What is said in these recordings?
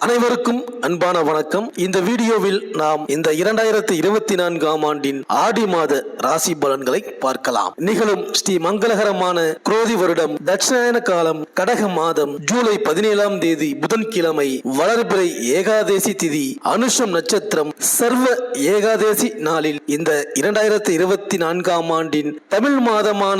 அனைவருக்கும் அன்பான வணக்கம். இந்த வீடியோவில் நாம் இந்த 2024ஆம் ஆண்டின் ஆடி மாத ராசி பலன்களை பார்க்கலாம். நிகழும் ஸ்ரீ மங்களகரமான குரோதி வருடம் தட்சிணாயன காலம் கடக மாதம் ஜூலை 17ஆம் தேதி புதன்கிழமை வளர்பிறை ஏகாதேசி திதி அனுஷம் நட்சத்திரம் சர்வ ஏகாதேசி நாளில் இந்த 2024ஆம் ஆண்டின் தமிழ் மாதமான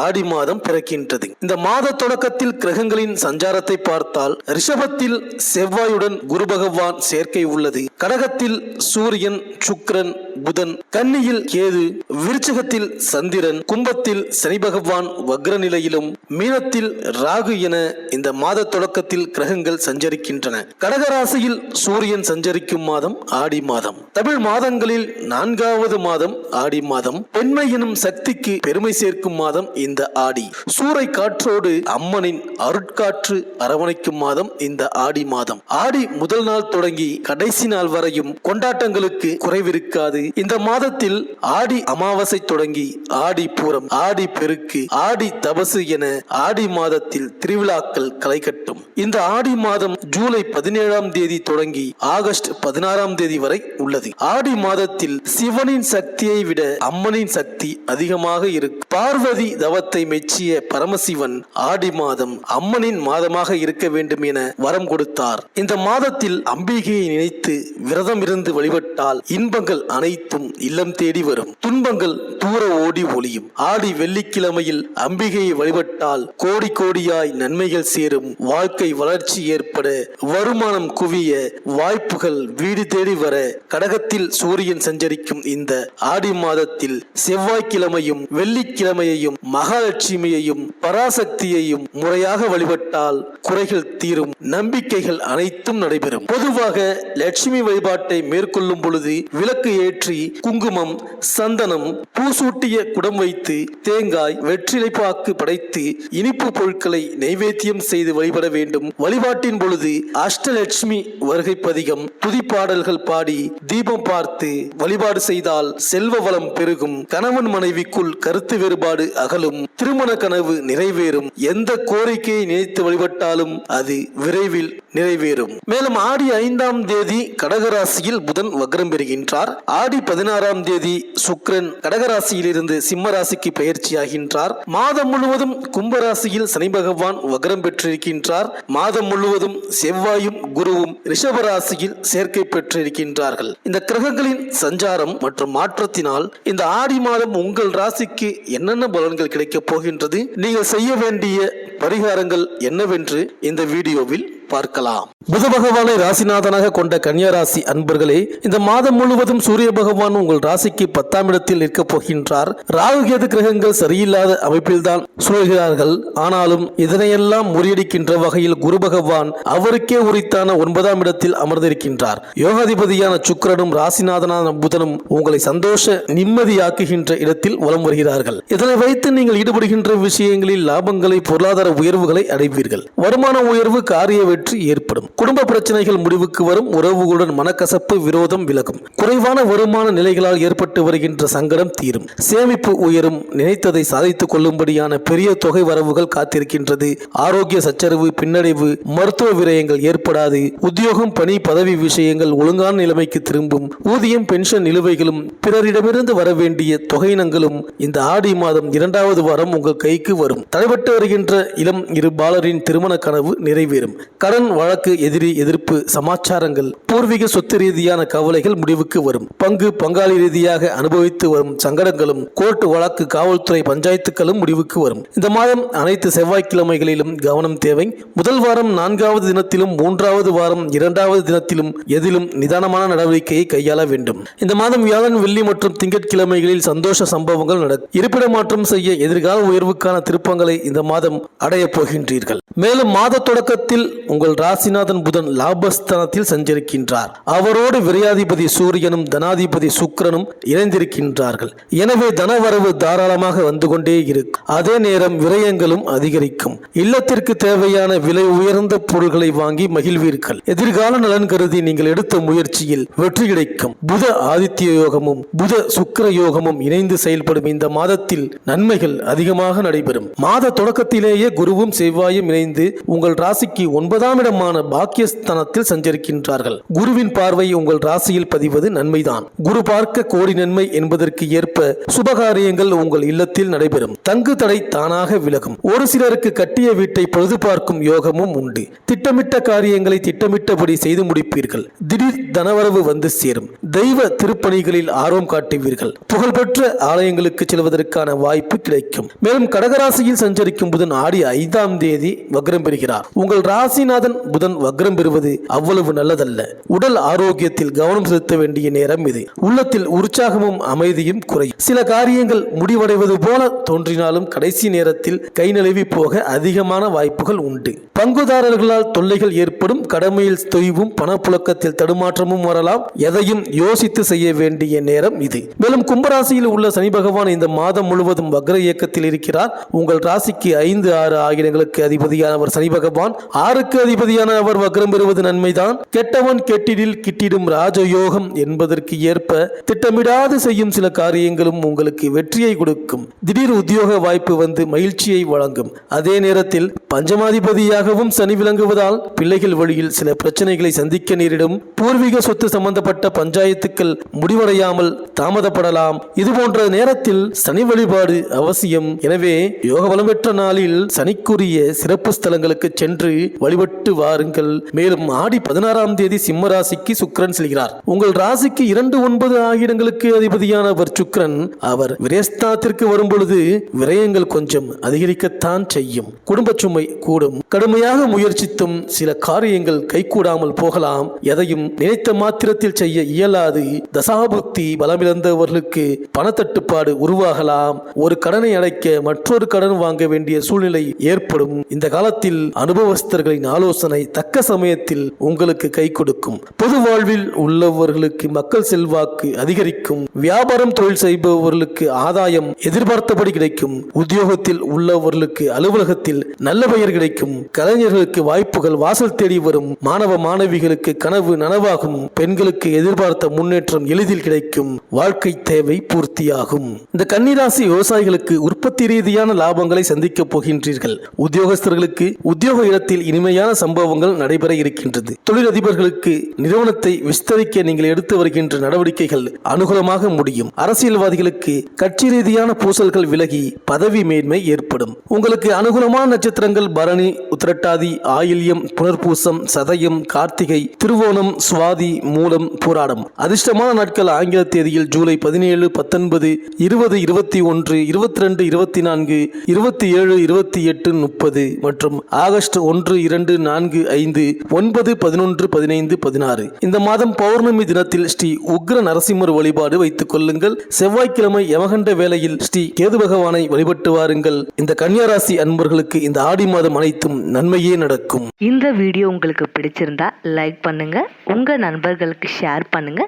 ஆடி மாதம் பிறக்கின்றது. இந்த மாத தொடக்கத்தில் கிரகங்களின் சஞ்சாரத்தை பார்த்தால் ரிஷபத்தில் செவ்வாயுடன் குரு பகவான் சேர்க்கை உள்ளது. கடகத்தில் சூரியன், சுக்கிரன், புதன், கன்னியில் கேது, விருச்சிகத்தில் சந்திரன், கும்பத்தில் சனி பகவான் வக்ர நிலையிலும், மீனத்தில் ராகு என இந்த மாத தொடக்கத்தில் கிரகங்கள் சஞ்சரிக்கின்றன. கடகராசியில் சூரியன் சஞ்சரிக்கும் மாதம் ஆடி மாதம். தமிழ் மாதங்களில் 4வது மாதம் ஆடி மாதம். பெண்மை எனும் சக்திக்கு பெருமை சேர்க்கும் மாதம் இந்த ஆடி. சூறை காற்றோடு அம்மனின் அருட்காற்று அரவணைக்கும் மாதம் இந்த ஆடி மாதம். ஆடி முதல் நாள் தொடங்கி கடைசி நாள் வரையும் கொண்டாட்டங்களுக்கு குறைவிருக்காது. இந்த மாதத்தில் ஆடி அமாவாசை தொடங்கி ஆடி பூரம், ஆடி பெருக்கு, ஆடி தபசு என ஆடி மாதத்தில் திருவிழாக்கள் களை கட்டும். இந்த ஆடி மாதம் ஜூலை 17ஆம் தேதி தொடங்கி ஆகஸ்ட் 16ஆம் தேதி வரை உள்ளது. ஆடி மாதத்தில் சிவனின் சக்தியை விட அம்மனின் சக்தி அதிகமாக இருக்கும். பார்வதி தவத்தை மெச்சிய பரமசிவன் ஆடி மாதம் அம்மனின் மாதமாக இருக்க வேண்டும் என வரம் கொடுத்தார். இந்த மாதத்தில் அம்பிகையை நினைத்து விரதம் இருந்து வழிபட்டால் இன்பங்கள் அனைத்தும் இல்லம் தேடி வரும், துன்பங்கள் தூர ஓடி ஒளியும். ஆடி வெள்ளிக்கிழமையில் அம்பிகையை வழிபட்டால் கோடி கோடியாய் நன்மைகள் சேரும், வாழ்க்கை வளர்ச்சி ஏற்பட, வருமானம் குவிய, வாய்ப்புகள் வீடு தேடி வர. கடகத்தில் சூரியன் சஞ்சரிக்கும் இந்த ஆடி மாதத்தில் செவ்வாய்க்கிழமையும் வெள்ளிக்கிழமையையும் மகாலட்சுமியையும் பராசக்தியையும் முறையாக வழிபட்டால் குறைகள் தீரும், நம்பிக்கைகள் அனைத்தும் நடைபெறும். பொதுவாக லட்சுமி வழிபாட்டை மேற்கொள்ளும் பொழுது விளக்கு ஏற்றி குங்குமம், சந்தனம், பூசூட்டிய குடம் வைத்து தேங்காய், வெற்றிலைப்பாக்கு படைத்து இனிப்பு பொருட்களை நைவேத்தியம் செய்து வழிபட வேண்டும். வழிபாட்டின் பொழுது அஷ்டலட்சுமி வருகை பதிகம், துதிப்பாடல்கள் பாடி தீபம் பார்த்து வழிபாடு செய்தால் செல்வ வளம் பெருகும், கணவன் மனைவிக்குள் கருத்து வேறுபாடு அகலும், திருமண கனவு நிறைவேறும், எந்த கோரிக்கையை நினைத்து வழிபட்டாலும் அது விரைவில் நிறைவேறும். மேலும் ஆடி 5ஆம் தேதி கடகராசியில் புதன் வக்ரம் பெறுகின்றார். ஆடி 16ஆம் தேதி சுக்கிரன் கடகராசியில் இருந்து சிம்ம ராசிக்கு பெயர்ச்சியாகின்றார். மாதம் முழுவதும் கும்பராசியில் சனி பகவான் வக்ரம் பெற்றிருக்கின்றார். மாதம் முழுவதும் செவ்வாயும் குருவும் ரிஷபராசியில் சேர்க்கை பெற்றிருக்கின்றார்கள். இந்த கிரகங்களின் சஞ்சாரம் மற்றும் மாற்றத்தினால் இந்த ஆடி மாதம் உங்கள் ராசிக்கு என்னென்ன பலன்கள் கிடைக்கப் போகின்றது, நீங்கள் செய்ய வேண்டிய பரிகாரங்கள் என்னவென்று இந்த வீடியோவில் பார்க்கலாம். புத பகவானை ராசிநாதனாக கொண்ட கன்னியா ராசி அன்பர்களே, இந்த மாதம் முழுவதும் சூரிய பகவான் உங்கள் ராசிக்கு 10ஆம் இடத்தில் நிற்கப் போகின்றார். ராகு கேது கிரகங்கள் சரியில்லாத அமைப்பில்தான் சுழல்கிறார்கள். ஆனாலும் இதனையெல்லாம் முறியடிக்கின்ற வகையில் குரு பகவான் அவருக்கே உரித்தான 9ஆம் இடத்தில் அமர்ந்திருக்கின்றார். யோகாதிபதியான சுக்கிரனும் ராசிநாதனான புதனும் உங்களை சந்தோஷ நிம்மதியாக்குகின்ற இடத்தில் வலம் வருகிறார்கள். இதனை வைத்து நீங்கள் ஈடுபடுகின்ற விஷயங்களில் லாபங்களை, பொருளாதார உயர்வுகளை அடைவீர்கள். வருமான உயர்வு, காரிய வெற்றி ஏற்படும். குடும்ப பிரச்சனைகள் முடிவுக்கு வரும். உறவுகளுடன் மனக்கசப்பு, விரோதம் விலகும். குறைவான வருமான நிலைகளால் ஏற்பட்டு வருகின்ற சங்கடம் தீரும். சேமிப்பு உயரும். நினைத்ததை சாதித்துக் கொள்ளும்படியான பெரிய தொகை வரவுகள் காத்திருக்கின்றது. ஆரோக்கிய சச்சரவு, பின்னடைவு, மருத்துவ விரயங்கள் ஏற்படாது. உத்தியோகம், பணி, பதவி விஷயங்கள் ஒழுங்கான நிலைமைக்கு திரும்பும். ஊதியம், பென்ஷன் நிலுவைகளும் பிறரிடமிருந்து வர வேண்டிய தொகையினங்களும் இந்த ஆடி மாதம் 2வது வாரம் உங்கள் கைக்கு வரும். தடைபட்டு வருகின்ற இளம் இரு பாலரின் திருமண கனவு நிறைவேறும். கடன், வழக்கு, எதிரி, எதிர்ப்பு சமாச்சாரங்கள், பூர்வீக சொத்து ரீதியான கவலைகள் முடிவுக்கு வரும். பங்கு, பங்காளி ரீதியாக அனுபவித்து வரும் சங்கடங்களும், கோர்ட்டு வழக்கு, காவல்துறை, பஞ்சாயத்துக்களும் முடிவுக்கு வரும். இந்த மாதம் அனைத்து செவ்வாய்க்கிழமைகளிலும் கவனம் தேவை. முதல் வாரம் 4வது தினத்திலும் 3வது வாரம் 2வது தினத்திலும் எதிலும் நிதானமான நடவடிக்கையை கையாள வேண்டும். இந்த மாதம் வியாழன், வெள்ளி மற்றும் திங்கட்கிழமைகளில் சந்தோஷ சம்பவங்கள் நடக்கும். இருப்பிட மாற்றம் செய்ய, எதிர்கால உயர்வுக்கான திருப்பங்களை இந்த மாதம் அடையப் போகின்றீர்கள். மேலும் மாத தொடக்கத்தில் உங்கள் ராசிநாதன் புதன் லாபஸ்தானத்தில் சஞ்சரிக்கின்றார். அவரோடு விரையாதிபதி சூரியனும் தனாதிபதி சுக்கிரனும் இணைந்திருக்கின்றார்கள். எனவே தனவரவு தாராளமாக வந்து கொண்டே இருக்கும். அதே நேரம் விரயங்களும் அதிகரிக்கும். இல்லத்திற்கு தேவையான விலை உயர்ந்த பொருட்களை வாங்கி மகிழ்வீர்கள். எதிர்கால நலன் கருதி நீங்கள் எடுத்த முயற்சியில் வெற்றி கிடைக்கும். புத ஆதித்ய யோகமும் புத சுக்கிர யோகமும் இணைந்து செயல்படும் இந்த மாதத்தில் நன்மைகள் அதிகமாக நடைபெறும். மாத தொடக்கத்திலேயே குருவும் செவ்வாயும் இணைந்து உங்கள் ராசிக்கு 9 9ஆம் இடமான பாக்கியஸ்தானத்தில் சஞ்சரிக்கின்றார்கள். குருவின் பார்வை உங்கள் ராசியில் பதிவது நன்மைதான். குரு பார்க்க கோடி நன்மை என்பதற்கு ஏற்ப சுபகாரியங்கள் உங்கள் இல்லத்தில் நடைபெறும். தங்கு தடை தானாக விலகும். ஒரு சிலருக்கு கட்டிய வீட்டை பொழுது பார்க்கும் யோகமும் உண்டு. திட்டமிட்ட காரியங்களை திட்டமிட்டபடி செய்து முடிப்பீர்கள். திடீர் தனவரவு வந்து சேரும். தெய்வ திருப்பணிகளில் ஆர்வம் காட்டுவீர்கள். புகழ்பெற்ற ஆலயங்களுக்கு செல்வதற்கான வாய்ப்பு கிடைக்கும். மேலும் கடகராசியில் சஞ்சரிக்கும் புதன் ஆடி 5ஆம் தேதி வக்ரம் பெறுகிறார். உங்கள் ராசிநாதன் புதன் வக்ரம் பெறுவது அவ்வளவு நல்லதல்ல. உடல் ஆரோக்கியத்தில் கவனம் செலுத்த வேண்டிய நேரம் இது. உள்ளத்தில் உற்சாகமும் அமைதியும் குறையும். சில காரியங்கள் முடிவடைவது போல தோன்றினாலும் கடைசி நேரத்தில் கை நழுவி போக அதிகமான வாய்ப்புகள் உண்டு. பங்குதாரர்களால் தொல்லைகள் ஏற்படும். கடமையில் தொய்வும் பணப்புழக்கத்தில் தடுமாற்றமும் வரலாம். எதையும் யோசித்து செய்ய வேண்டிய நேரம் இது. மேலும் கும்பராசியில் உள்ள சனி பகவான் இந்த மாதம் முழுவதும் வக்ர இயக்கத்தில் இருக்கிறார். உங்கள் ராசிக்கு 5, 6 ஆகியங்களுக்கு அதிபதியானவர் சனி பகவான். 6க்கு அதிபதியான அவர் வக்ரம் பெறுவது நன்மைதான். கெட்டவன் கெட்டிடில் கிட்டிடும் ராஜயோகம் என்பதற்கு ஏற்ப திட்டமிடாது செய்யும் சில காரியங்களும் உங்களுக்கு வெற்றியை கொடுக்கும். திடீர் உத்தியோக வாய்ப்பு வந்து மகிழ்ச்சியை வழங்கும். அதே நேரத்தில் பஞ்சமாதிபதியாகவும் சனி விளங்குவதால் பிள்ளைகள் வழியில் சில பிரச்சனைகளை சந்திக்க நேரிடும். பூர்வீக சொத்து சம்பந்தப்பட்ட பஞ்சாயத்துக்கள் முடிவடையாமல் தாமதப்படலாம். இதுபோன்ற நேரத்தில் சனி வழிபாடு அவசியம். எனவே யோக பலம் பெற்ற நாளில் சனிக்குரிய சிறப்பு ஸ்தலங்களுக்கு சென்று வழிபட்டு வாருங்கள். மேலும் ஆடி 16ஆம் தேதி சிம்ம ராசிக்கு சுக்கிரன் செல்கிறார். உங்கள் ராசிக்கு 2, 9 ஆகியங்களுக்கு அதிபதியானவர் சுக்கிரன். அவர் விரயஸ்தானத்திற்கு வரும் பொழுது விரயங்கள் கொஞ்சம் அதிகரிக்கத்தான் செய்யும். குடும்ப சுமை கூடும். கடுமையாக முயற்சித்தும் சில காரியங்கள் கைகூடாமல் போகலாம். எதையும் நினைத்த மாத்திரத்தில் செய்ய இயலாது. தசாபுக்தி பலமிழந்தவர்களுக்கு பணத்தட்டுப்பாடு உருவாகலாம். ஒரு கடனை அடைக்க மற்றொரு கடன் வாங்க வேண்டிய சூழ்நிலை ஏற்படும். இந்த காலத்தில் அனுபவஸ்தர்களின் ஆலோசனை தக்க சமயத்தில் உங்களுக்கு கை கொடுக்கும். பொது வாழ்வில் உள்ளவர்களுக்கு மக்கள் செல்வாக்கு அதிகரிக்கும். வியாபாரம் தொழில் செய்பவர்களுக்கு ஆதாயம் எதிர்பார்த்தபடி கிடைக்கும். உத்தியோகத்தில் உள்ளவர்களுக்கு அலுவலகத்தில் நல்ல பெயர் கிடைக்கும். கலைஞர்களுக்கு வாய்ப்புகள் வாசல் தேடி வரும். மாணவ மாணவிகளுக்கு கனவு நனவாகும். பெண்களுக்கு எதிர்பார்த்த முன்னேற்றம் எளிதில் கிடைக்கும். வாழ்க்கை தேவை பூர்த்தியாகும். இந்த கன்னிராசி விவசாயிகளுக்கு உற்பத்தி ரீதியான லாபங்களை சந்திக்க போகின்றீர்கள். உத்தியோகஸ்தர்களுக்கு உத்தியோக இடத்தில் இனிமையான சம்பவங்கள் நடைபெற இருக்கின்றது. தொழிலதிபர்களுக்கு நிறுவனத்தை விஸ்தரிக்க நீங்கள் எடுத்து வருகின்ற நடவடிக்கைகள் அனுகூலமாக முடியும். அரசியல்வாதிகளுக்கு கட்சி ரீதியான பூசல்கள் விலகி பதவி மேன்மை ஏற்படும். உங்களுக்கு அனுகூலமான நட்சத்திரங்கள் பரணி, உத்திரட்டாதி, ஆயில்யம், புனர்பூசம், சதயம், கார்த்திகை, திருவோணம், சுவாதி, மூலம், பூராடம். அதிர்ஷ்டமான நாட்கள் ஆங்கில தேதியில் ஜூலை 17, 19, 20, 21, 22, 24, 27, 28, 30 மற்றும் ஆகஸ்ட் 1, 2, 4, 5, 9, 11, 15, 16. இந்த மாதம் பௌர்ணமி தினத்தில் ஸ்ரீ உக்ர நரசிம்மர் வழிபாடு வைத்துக் கொள்ளுங்கள். செவ்வாய்க்கிழமை யமகண்ட வேளையில் ஸ்ரீ கேது பகவானை வழிபட்டு வாருங்கள். இந்த கன்னியாராசி அன்பர்களுக்கு இந்த ஆடி மாதம் அனைத்தும் நன்மையே நடக்கும். இந்த வீடியோ உங்களுக்கு பிடிச்சிருந்தா லைக் பண்ணுங்க, உங்க நண்பர்களுக்கு ஷேர் பண்ணுங்க,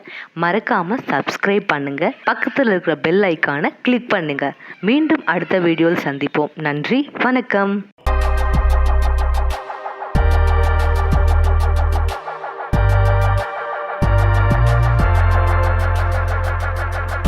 மறக்காம சப்ஸ்கிரைப் பண்ணுங்க, பக்கத்தில் இருக்கிற பெல் ஐக்கானை கிளிக் பண்ணுங்க. மீண்டும் அடுத்த வீடியோவில் சந்திப்போம். நன்றி, வணக்கம்.